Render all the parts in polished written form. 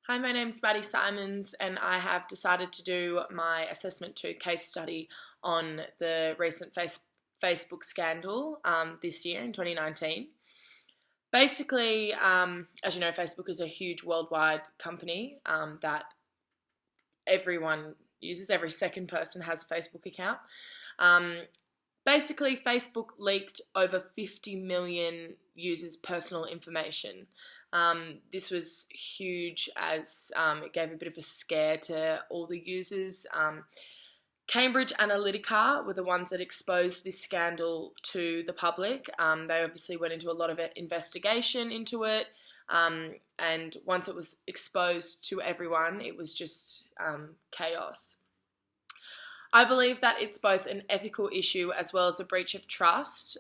Hi, my name's Maddie Simons, and I have decided to do my Assessment 2 case study on the recent Facebook scandal this year in 2019. Basically, as you know, Facebook is a huge worldwide company that everyone uses. Every second person has a Facebook account. Basically, Facebook leaked over 50 million users' personal information. This was huge as it gave a bit of a scare to all the users. Cambridge Analytica were the ones that exposed this scandal to the public. They obviously went into a lot of investigation into it, and once it was exposed to everyone, it was just chaos. I believe that it's both an ethical issue as well as a breach of trust,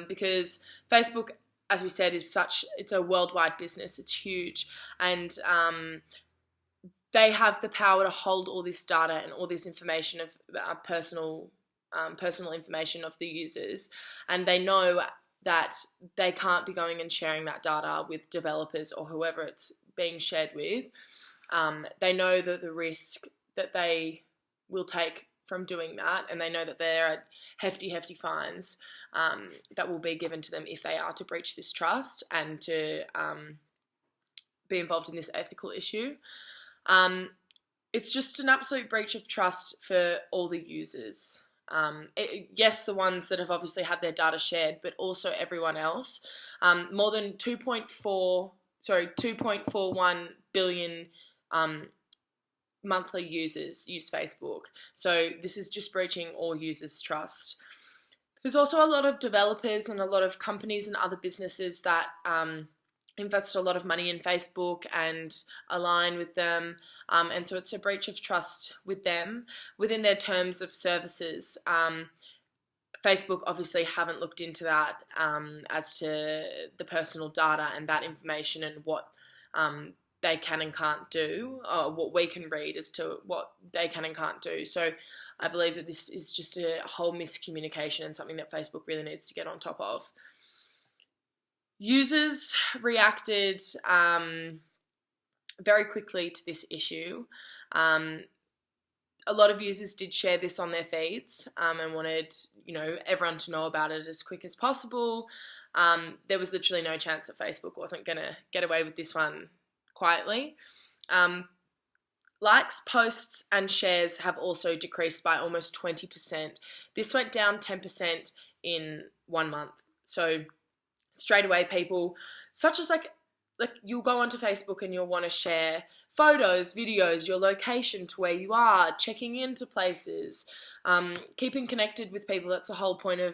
because Facebook, as we said, it's a worldwide business. It's huge, and they have the power to hold all this data and all this information of personal information of the users, and they know that they can't be going and sharing that data with developers or whoever it's being shared with. They know that the risk that they will take from doing that, and they know that there are hefty fines that will be given to them if they are to breach this trust and to be involved in this ethical issue. It's just an absolute breach of trust for all the users. Yes, the ones that have obviously had their data shared, but also everyone else. More than 2.41 billion monthly users use Facebook. So this is just breaching all users' trust. There's also a lot of developers and a lot of companies and other businesses that invest a lot of money in Facebook and align with them. And so it's a breach of trust with them within their terms of services. Facebook obviously haven't looked into that as to the personal data and that information and what they can and can't do, or what we can read as to what they can and can't do. So I believe that this is just a whole miscommunication and something that Facebook really needs to get on top of. Users reacted very quickly to this issue. A lot of users did share this on their feeds and wanted, everyone to know about it as quick as possible. There was literally no chance that Facebook wasn't going to get away with this one quietly. Likes, posts, and shares have also decreased by almost 20%. This went down 10% in 1 month. So straight away, people, such as like you'll go onto Facebook and you'll want to share photos, videos, your location to where you are, checking into places, keeping connected with people. That's the whole point of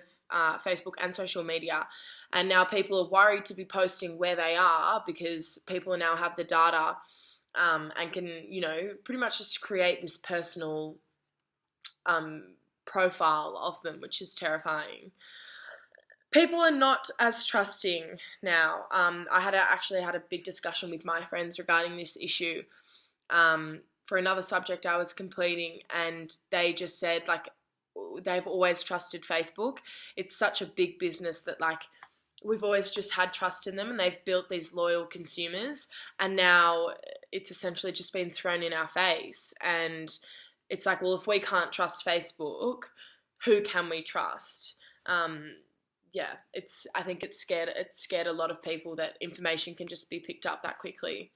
Facebook and social media. And now people are worried to be posting where they are because people now have the data and can, pretty much just create this personal profile of them, which is terrifying. People are not as trusting now. I actually had a big discussion with my friends regarding this issue for another subject I was completing, and they just said, they've always trusted Facebook. It's such a big business that, we've always just had trust in them, and they've built these loyal consumers, and now it's essentially just been thrown in our face. And it's like, well, if we can't trust Facebook, who can we trust? I think it's scared a lot of people that information can just be picked up that quickly.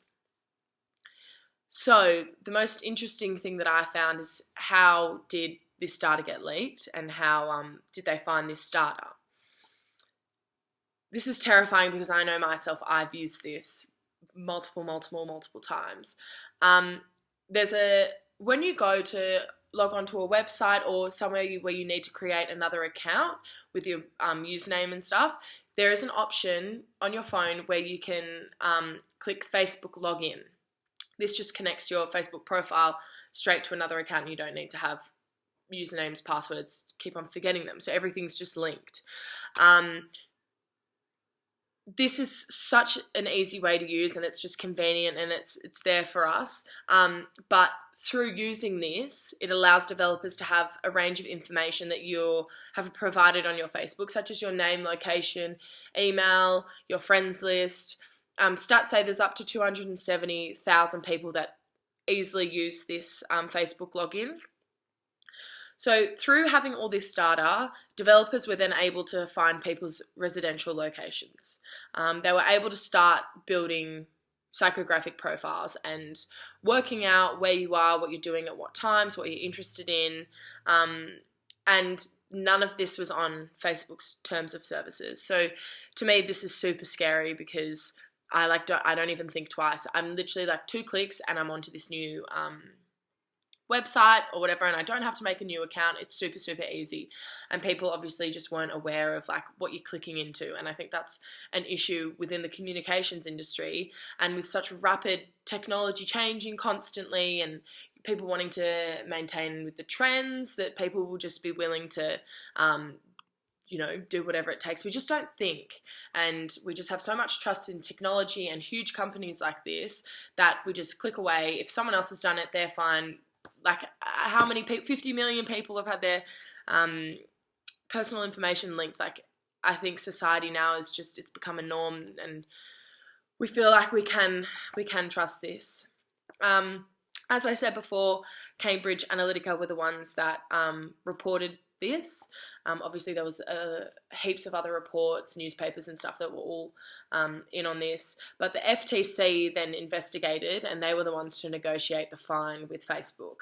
So the most interesting thing that I found is, how did this data get leaked, and how did they find this data? This is terrifying because I know myself, I've used this multiple times. When you go to log onto a website or somewhere where you need to create another account with your username and stuff, there is an option on your phone where you can click Facebook login. This just connects your Facebook profile straight to another account. You don't need to have usernames, passwords, keep on forgetting them. So everything's just linked. This is such an easy way to use, and it's just convenient, and it's there for us. But through using this, it allows developers to have a range of information that you have provided on your Facebook, such as your name, location, email, your friends list, Stats say there's up to 270,000 people that easily use this Facebook login. So through having all this data, developers were then able to find people's residential locations. They were able to start building psychographic profiles and working out where you are, what you're doing at what times, what you're interested in, and none of this was on Facebook's terms of services. So to me, this is super scary because I don't even think twice. I'm literally like 2 clicks and I'm onto this new website or whatever, and I don't have to make a new account. It's super, super easy. And people obviously just weren't aware of like what you're clicking into. And I think that's an issue within the communications industry, and with such rapid technology changing constantly and people wanting to maintain with the trends, that people will just be willing to do whatever it takes. We just don't think, and we just have so much trust in technology and huge companies like this that we just click away. If someone else has done it, they're fine. Like, how many people, 50 million people have had their personal information linked. Like, I think society now is just, it's become a norm, and we feel like we can trust this. As I said before, Cambridge Analytica were the ones that reported this. Obviously, there was heaps of other reports, newspapers and stuff that were all in on this. But the FTC then investigated, and they were the ones to negotiate the fine with Facebook.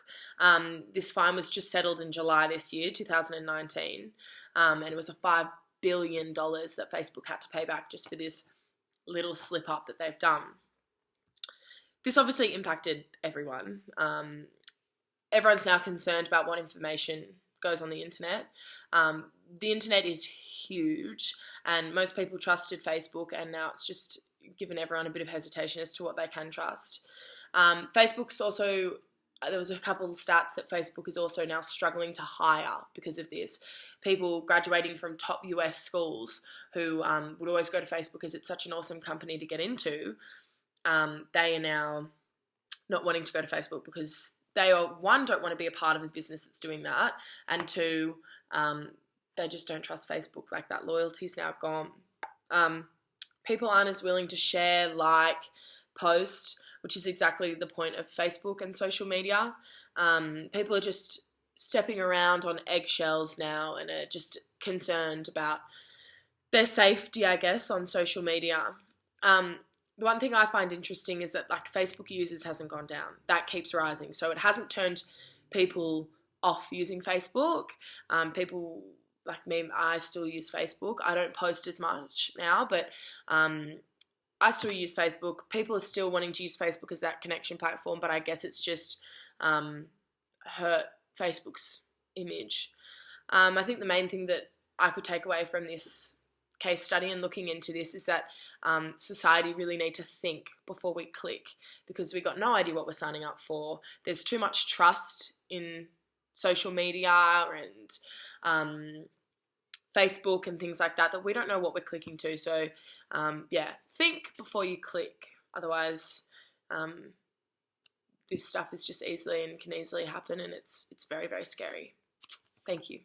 This fine was just settled in July this year, 2019, and it was a $5 billion that Facebook had to pay back just for this little slip up that they've done. This obviously impacted everyone. Everyone's now concerned about what information goes on the internet. The internet is huge, and most people trusted Facebook, and now it's just given everyone a bit of hesitation as to what they can trust. Facebook's also, there was a couple of stats that Facebook is also now struggling to hire because of this. People graduating from top US schools who would always go to Facebook because it's such an awesome company to get into, they are now not wanting to go to Facebook because they one, don't want to be a part of a business that's doing that, and two, they just don't trust Facebook. Like, that loyalty's now gone. People aren't as willing to share, like, post, which is exactly the point of Facebook and social media. People are just stepping around on eggshells now and are just concerned about their safety, I guess, on social media. The one thing I find interesting is that, like, Facebook users hasn't gone down. That keeps rising. So it hasn't turned people off using Facebook. People like me, I still use Facebook. I don't post as much now, but I still use Facebook. People are still wanting to use Facebook as that connection platform, but I guess it's just hurt Facebook's image. I think the main thing that I could take away from this case study and looking into this is that society really need to think before we click, because we've got no idea what we're signing up for. There's too much trust in social media and Facebook and things like that we don't know what we're clicking to. So think before you click. Otherwise, this stuff is just can easily happen, and it's very, very scary. Thank you.